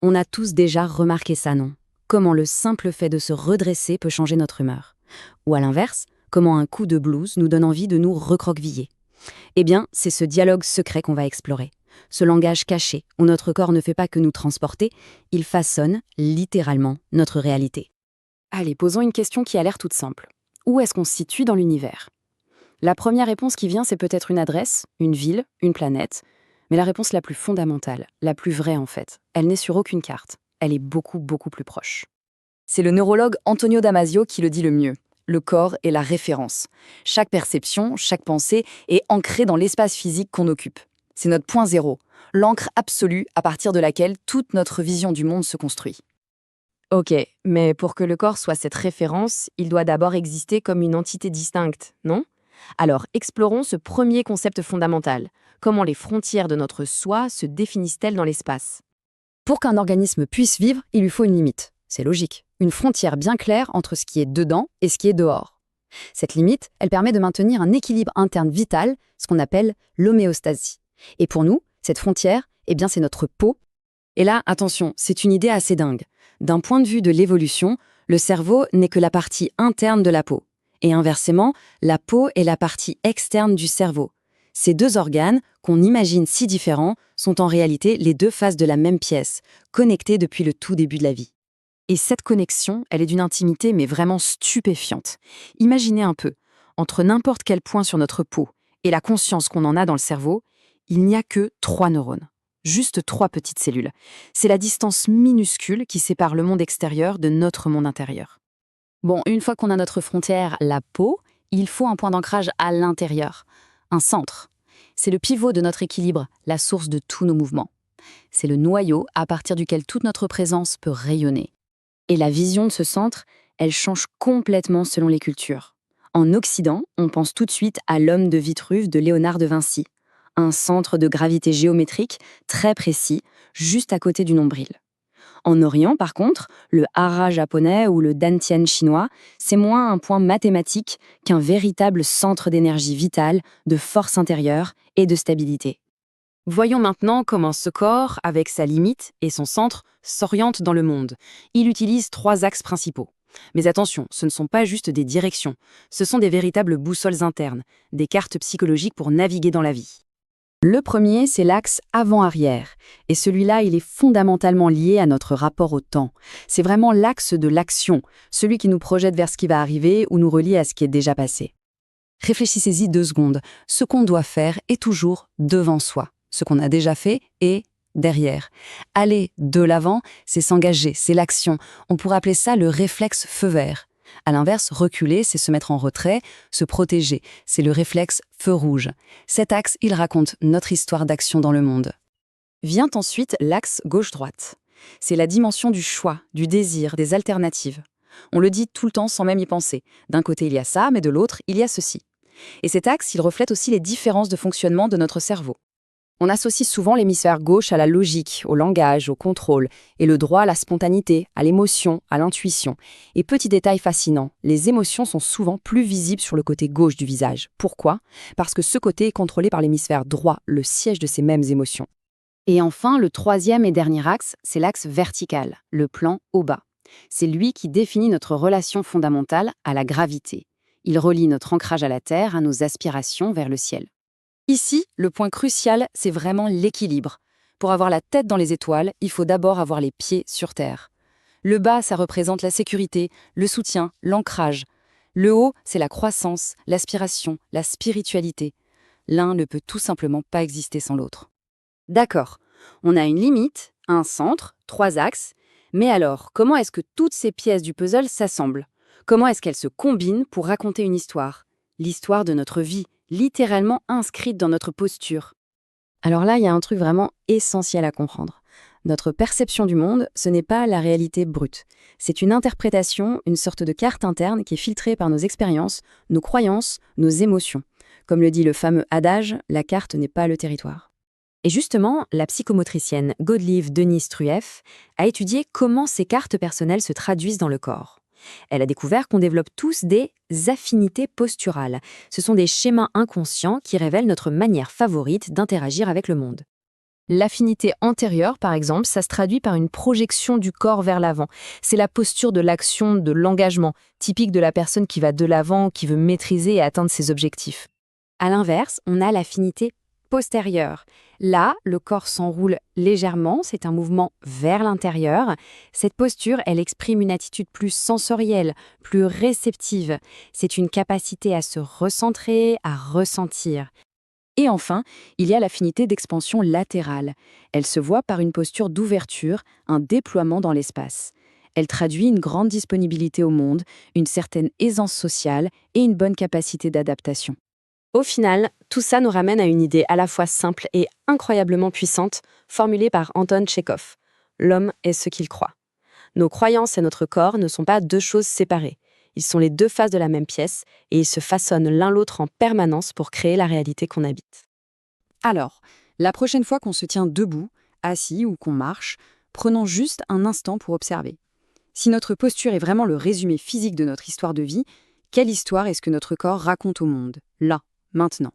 On a tous déjà remarqué ça, non? Comment le simple fait de se redresser peut changer notre humeur. Ou à l'inverse, comment un coup de blues nous donne envie de nous recroqueviller. Eh bien, c'est ce dialogue secret qu'on va explorer. Ce langage caché, où notre corps ne fait pas que nous transporter, il façonne, littéralement, notre réalité. Allez, posons une question qui a l'air toute simple. Où est-ce qu'on se situe dans l'univers? La première réponse qui vient, c'est peut-être une adresse, une ville, une planète. Mais la réponse la plus fondamentale, la plus vraie en fait, elle n'est sur aucune carte. Elle est beaucoup, beaucoup plus proche. C'est le neurologue Antonio Damasio qui le dit le mieux. Le corps est la référence. Chaque perception, chaque pensée est ancrée dans l'espace physique qu'on occupe. C'est notre point zéro, l'encre absolue à partir de laquelle toute notre vision du monde se construit. Ok, mais pour que le corps soit cette référence, il doit d'abord exister comme une entité distincte, non? Alors, explorons ce premier concept fondamental. Comment les frontières de notre soi se définissent-elles dans l'espace? Pour qu'un organisme puisse vivre, il lui faut une limite. C'est logique. Une frontière bien claire entre ce qui est dedans et ce qui est dehors. Cette limite, elle permet de maintenir un équilibre interne vital, ce qu'on appelle l'homéostasie. Et pour nous, cette frontière, eh bien, c'est notre peau. Et là, attention, c'est une idée assez dingue. D'un point de vue de l'évolution, le cerveau n'est que la partie interne de la peau. Et inversement, la peau est la partie externe du cerveau. Ces deux organes, qu'on imagine si différents, sont en réalité les deux faces de la même pièce, connectées depuis le tout début de la vie. Et cette connexion, elle est d'une intimité mais vraiment stupéfiante. Imaginez un peu, entre n'importe quel point sur notre peau et la conscience qu'on en a dans le cerveau, il n'y a que 3 neurones. Juste 3 petites cellules. C'est la distance minuscule qui sépare le monde extérieur de notre monde intérieur. Bon, une fois qu'on a notre frontière, la peau, il faut un point d'ancrage à l'intérieur, un centre. C'est le pivot de notre équilibre, la source de tous nos mouvements. C'est le noyau à partir duquel toute notre présence peut rayonner. Et la vision de ce centre, elle change complètement selon les cultures. En Occident, on pense tout de suite à l'homme de Vitruve de Léonard de Vinci. Un centre de gravité géométrique très précis, juste à côté du nombril. En Orient, par contre, le hara japonais ou le dantian chinois, c'est moins un point mathématique qu'un véritable centre d'énergie vitale, de force intérieure et de stabilité. Voyons maintenant comment ce corps, avec sa limite et son centre, s'oriente dans le monde. Il utilise 3 axes principaux. Mais attention, ce ne sont pas juste des directions, ce sont des véritables boussoles internes, des cartes psychologiques pour naviguer dans la vie. Le premier, c'est l'axe avant-arrière. Et celui-là, il est fondamentalement lié à notre rapport au temps. C'est vraiment l'axe de l'action, celui qui nous projette vers ce qui va arriver ou nous relie à ce qui est déjà passé. Réfléchissez-y 2 secondes. Ce qu'on doit faire est toujours devant soi. Ce qu'on a déjà fait est derrière. Aller de l'avant, c'est s'engager, c'est l'action. On pourrait appeler ça le réflexe feu vert. À l'inverse, reculer, c'est se mettre en retrait, se protéger, c'est le réflexe feu rouge. Cet axe, il raconte notre histoire d'action dans le monde. Vient ensuite l'axe gauche-droite. C'est la dimension du choix, du désir, des alternatives. On le dit tout le temps sans même y penser. D'un côté, il y a ça, mais de l'autre, il y a ceci. Et cet axe, il reflète aussi les différences de fonctionnement de notre cerveau. On associe souvent l'hémisphère gauche à la logique, au langage, au contrôle, et le droit à la spontanéité, à l'émotion, à l'intuition. Et petit détail fascinant, les émotions sont souvent plus visibles sur le côté gauche du visage. Pourquoi? Parce que ce côté est contrôlé par l'hémisphère droit, le siège de ces mêmes émotions. Et enfin, le troisième et dernier axe, c'est l'axe vertical, le plan au bas. C'est lui qui définit notre relation fondamentale à la gravité. Il relie notre ancrage à la Terre à nos aspirations vers le ciel. Ici, le point crucial, c'est vraiment l'équilibre. Pour avoir la tête dans les étoiles, il faut d'abord avoir les pieds sur terre. Le bas, ça représente la sécurité, le soutien, l'ancrage. Le haut, c'est la croissance, l'aspiration, la spiritualité. L'un ne peut tout simplement pas exister sans l'autre. D'accord, on a une limite, un centre, 3 axes, mais alors, comment est-ce que toutes ces pièces du puzzle s'assemblent? Comment est-ce qu'elles se combinent pour raconter une histoire? L'histoire de notre vie, littéralement inscrite dans notre posture. Alors là, il y a un truc vraiment essentiel à comprendre. Notre perception du monde, ce n'est pas la réalité brute. C'est une interprétation, une sorte de carte interne qui est filtrée par nos expériences, nos croyances, nos émotions. Comme le dit le fameux adage, la carte n'est pas le territoire. Et justement, la psychomotricienne Godelieve Denise Trueff a étudié comment ces cartes personnelles se traduisent dans le corps. Elle a découvert qu'on développe tous des affinités posturales. Ce sont des schémas inconscients qui révèlent notre manière favorite d'interagir avec le monde. L'affinité antérieure, par exemple, ça se traduit par une projection du corps vers l'avant. C'est la posture de l'action, de l'engagement, typique de la personne qui va de l'avant, qui veut maîtriser et atteindre ses objectifs. À l'inverse, on a l'affinité postérieure. Là, le corps s'enroule légèrement, c'est un mouvement vers l'intérieur. Cette posture, elle exprime une attitude plus sensorielle, plus réceptive. C'est une capacité à se recentrer, à ressentir. Et enfin, il y a l'affinité d'expansion latérale. Elle se voit par une posture d'ouverture, un déploiement dans l'espace. Elle traduit une grande disponibilité au monde, une certaine aisance sociale et une bonne capacité d'adaptation. Au final, tout ça nous ramène à une idée à la fois simple et incroyablement puissante, formulée par Anton Tchekhov. L'homme est ce qu'il croit. Nos croyances et notre corps ne sont pas deux choses séparées. Ils sont les deux faces de la même pièce et ils se façonnent l'un l'autre en permanence pour créer la réalité qu'on habite. Alors, la prochaine fois qu'on se tient debout, assis ou qu'on marche, prenons juste un instant pour observer. Si notre posture est vraiment le résumé physique de notre histoire de vie, quelle histoire est-ce que notre corps raconte au monde, là, maintenant ?